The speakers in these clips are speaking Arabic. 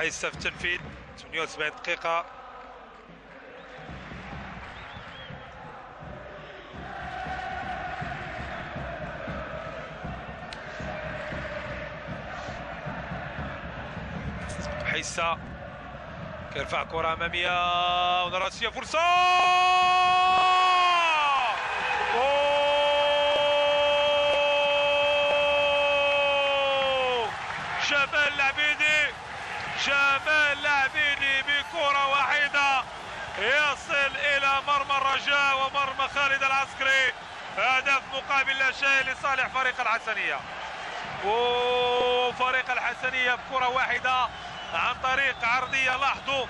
حيسه في التنفيذ 78 دقيقة. حيسه كيرفع كرة أمامية ونراسية فرصة. جمال العبيدي، جمال العبيدي بكرة واحدة يصل إلى مرمى الرجاء ومرمى خالد العسكري. هدف مقابل لا شيء لصالح فريق الحسنية. وفريق الحسنية بكرة واحدة عن طريق عرضية. لاحظوا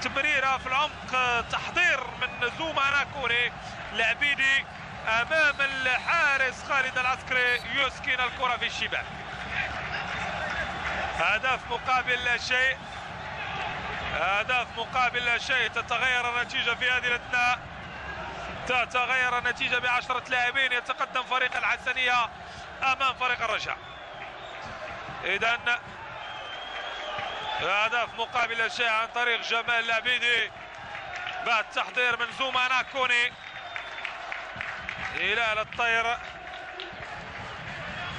تمريرة في العمق، تحضير من زوما ناكوري. العبيدي أمام الحارس خالد العسكري يسكن الكرة في الشباك. هدف مقابل لا شيء، هدف مقابل لا شيء. تتغير النتيجة في هذه الأثناء، تتغير النتيجة ب10 لاعبين. يتقدم فريق الحسنية أمام فريق الرجاء. إذن هدف مقابل لا شيء عن طريق جمال العبيدي بعد تحضير من زوما ناكوني. هلال الطير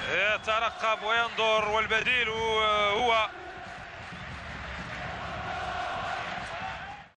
يترقب وينظر، والبديل هو